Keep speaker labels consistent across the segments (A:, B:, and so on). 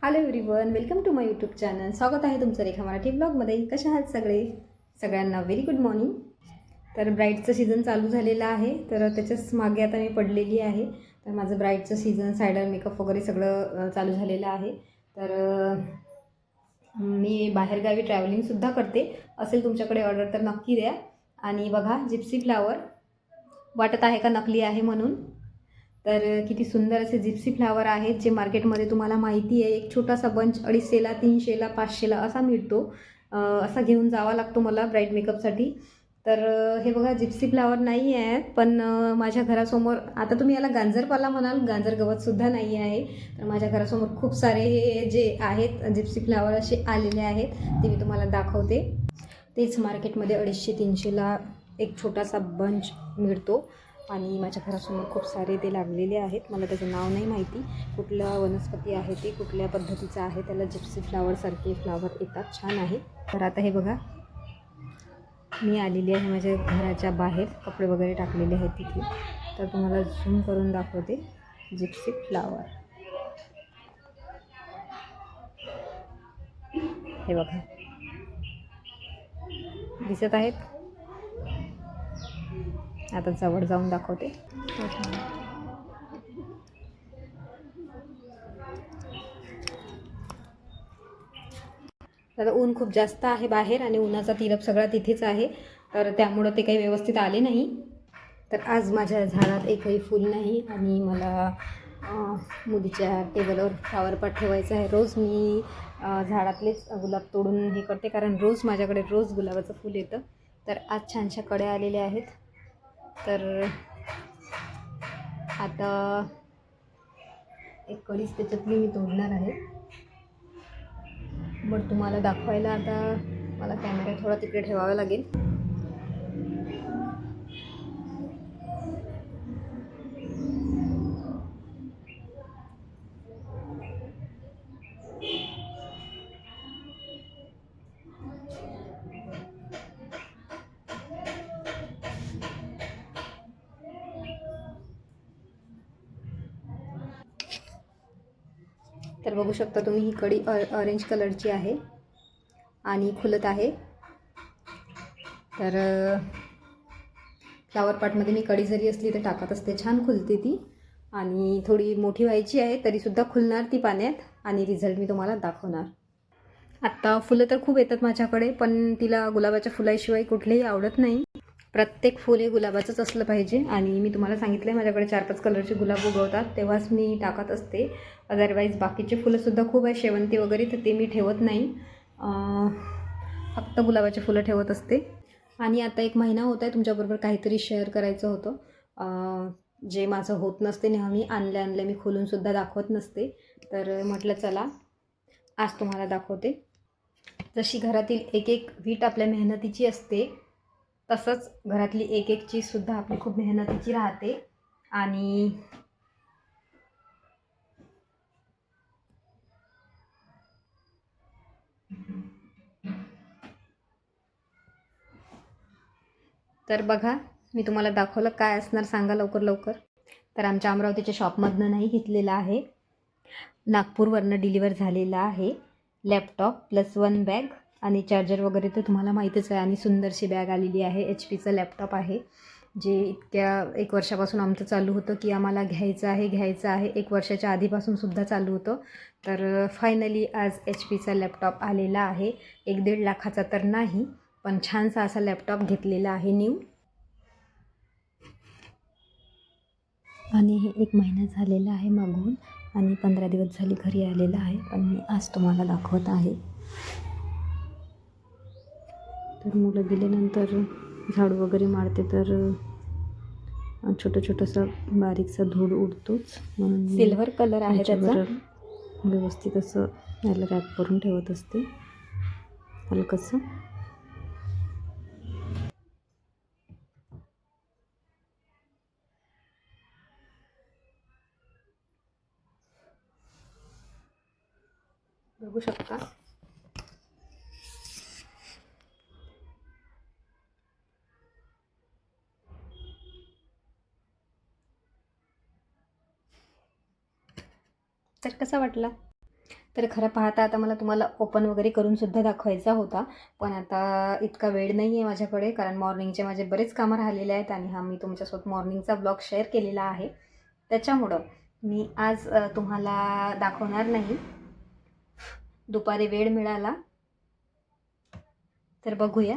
A: Hello everyone, welcome to my YouTube channel. स्वागत आहे तुमचं रेखा मराठी ब्लॉगमध्ये. कशा आहात सगळ्यांना व्हेरी गुड मॉर्निंग. तर ब्राईडचं सीझन चालू झालेलं आहे, तर त्याच्याच मागे आता मी पडलेली आहे. तर माझं ब्राईडचं सीझन, सायडर मेकअप वगैरे सगळं चालू झालेलं आहे. तर मी बाहेरगावी ट्रॅव्हलिंगसुद्धा करते. असेल तुमच्याकडे ऑर्डर तर नक्की द्या. आणि बघा, जिप्सी फ्लावर वाटत आहे का नकली आहे म्हणून. तर किती सुंदर असे जिप्सी फ्लावर आहेत, जे मार्केटमध्ये तुम्हाला माहिती आहे एक छोटासा बंच 250ला, 300ला, 500ला असा मिळतो. असा घेऊन जावा लागतो मला ब्राईड मेकअपसाठी. तर हे बघा, जिप्सी फ्लावर नाही आहे, पण माझ्या घरासमोर, आता तुम्ही याला गांजरपाला म्हणाल, गांजर गवतसुद्धा नाही आहे. तर माझ्या घरासमोर खूप सारे हे जे आहेत जिप्सी फ्लावर असे आलेले आहेत, ते मी तुम्हाला दाखवते. तेच मार्केटमध्ये 250-300ला एक छोटासा बंच मिळतो. आणि माझ्या घरासमोर खूप सारे ते लागलेले आहेत. मला त्याचं नाव नाही माहिती, कुठला वनस्पती आहे ते, कुठल्या पद्धतीचं आहे. त्याला जिप्सी फ्लावरसारखे फ्लावर येतात, छान आहे. तर आता हे बघा, मी आलेली आहे माझ्या घराच्या बाहेर, कपडे वगैरे टाकलेले आहेत तिथे. तर तुम्हाला झूम करून दाखवते जिप्सी फ्लावर. हे बघा, दिसत आहेत. आता जवळ जाऊन दाखवते. आता ऊन खूप जास्त आहे बाहेर, आणि उन्हाचा तिरप सगळा तिथेच आहे, तर त्यामुळं ते काही व्यवस्थित आले नाही. तर आज माझ्या झाडात एकही फूल नाही, आणि मला मुलीच्या टेबलवर फ्लावरपॉट ठेवायचं आहे. रोज मी झाडातलेच गुलाब तोडून हे करते, कारण रोज माझ्याकडे रोज गुलाबाचं फूल येतं. तर आज छानशा कड्या आलेल्या आहेत. तर आता एक कळीच त्याच्यातली मी तोडणार आहे. बट तुम्हाला दाखवायला आता मला कॅमेरा थोडा तिकडे ठेवावा लागेल. तर बघू शकता तुम्ही, ही कडी ऑरेंज कलरची आहे आणि खुलत आहे. तर फ्लावर पॉटमध्ये मी कडी जरी असली तर टाकत असते, छान खुलते ती. आणि थोडी मोठी व्हायची आहे तरीसुद्धा खुलणार ती पाण्यात, आणि रिझल्ट मी तुम्हाला दाखवणार. आत्ता फुलं तर खूप येतात माझ्याकडे, पण तिला गुलाबाच्या फुलाशिवाय कुठलेही आवडत नाही. प्रत्येक फुल हे गुलाबाचंच असलं पाहिजे. आणि मी तुम्हाला सांगितलं आहे, माझ्याकडे 4-5 कलरचे गुलाब उगवतात, तेव्हाच मी टाकत असते. अदरवाईज बाकीचे फुलंसुद्धा खूप आहे, शेवंती वगैरे, तर ते मी ठेवत नाही. फक्त गुलाबाचे फुलं ठेवत असते. आणि आता 1 महिना होत आहे, तुमच्याबरोबर काहीतरी शेअर करायचं होतं, जे माझं होत नसते नेहमी. आणल्या मी खोलूनसुद्धा दाखवत नसते. तर म्हटलं चला आज तुम्हाला दाखवते. जशी घरातील एक एक वीट आपल्या मेहनतीची असते, तसंच घरातली एक एक चीजसुद्धा आपली खूप मेहनतीची राहते. आणि तर बघा, मी तुम्हाला दाखवलं, काय असणार सांगा लवकर लवकर. तर आमच्या अमरावतीच्या शॉपमधनं नाही घेतलेला आहे, नागपूरवरनं डिलिव्हर झालेला आहे. लॅपटॉप प्लस 1 बॅग आणि चार्जर वगैरे तर तुम्हाला माहीतच आहे. आणि सुंदरशी बॅग आलेली आहे. HP चं लॅपटॉप आहे, जे इतक्या 1 वर्षापासून आमचं चालू होतं की आम्हाला घ्यायचं आहे. 1 वर्षाच्या आधीपासूनसुद्धा चालू होतं. तर फायनली आज HP चा लॅपटॉप आलेला आहे. 1-1.5 लाखाचा तर नाही, पण छानसा असा लॅपटॉप घेतलेला आहे न्यू. आणि हे 1 महिना झालेला आहे मागून, आणि 15 दिवस झाली घरी आलेला आहे, पण मी आज तुम्हाला दाखवत आहे. तर मुलं गेल्यानंतर झाडू वगैरे मारते, तर छोटंसं बारीकसा धूळ उडतोच, म्हणून सिल्वर कलर आहे त्याचा. व्यवस्थित असं याला रॅप करून ठेवत असते हलकंसं. बघू शकता. तर कसा वाटला? तर खरं पाहता आता मला तुम्हाला ओपन वगैरे करूनसुद्धा दाखवायचा होता, पण आता इतका वेळ नाही आहे माझ्याकडे, कारण मॉर्निंगचे माझे बरेच कामं राहिलेले आहेत आणि हा मी तुमच्यासोबत मॉर्निंगचा ब्लॉग शेअर केलेला आहे. त्याच्यामुळं मी आज तुम्हाला दाखवणार नाही. दुपारी वेळ मिळाला तर बघूया.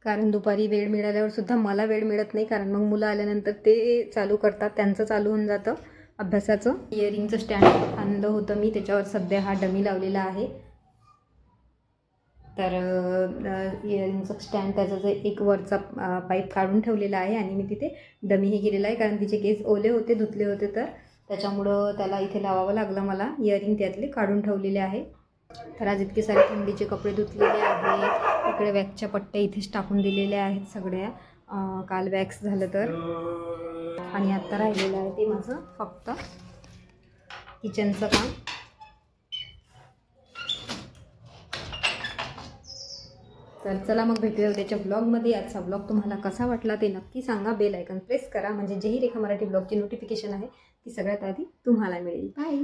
A: कारण दुपारी वेळ मिळाल्यावर सुद्धा मला वेळ मिळत नाही, कारण मग मुलं आल्यानंतर ते चालू करतात, त्यांचं चालू होऊन जातं अभ्यासाचं. इयरिंगचं स्टँड आणलं होतं मी, त्याच्यावर सध्या हा डमी लावलेला आहे. तर इयरिंगचं स्टँड त्याचं जे एक वरचा पाईप काढून ठेवलेला आहे आणि मी तिथे डमीही केलेला आहे, कारण तिचे केस ओले होते, धुतले होते, तर त्याच्यामुळं त्याला इथे लावावं लागलं मला. इयरिंग त्यातले काढून ठेवलेले आहे. तर आज इतके सारे थंडीचे कपडे धुतलेले आहेत. इकडे वॅक्सच्या पट्ट्या इथेच टाकून दिलेल्या आहेत सगळ्या. काल वॅक्स झालं तर. आणि आत्ता राहिलेलं आहे ते माझं फक्त किचनचं काम. तर चला मग भेटूया उद्याच्या ब्लॉगमध्ये. आजचा ब्लॉग तुम्हाला कसा वाटला ते नक्की सांगा. बेल आयकॉन प्रेस करा, म्हणजे जेही रेखा मराठी ब्लॉगची नोटिफिकेशन आहे ती सगळ्यात आधी तुम्हाला मिळेल. बाय.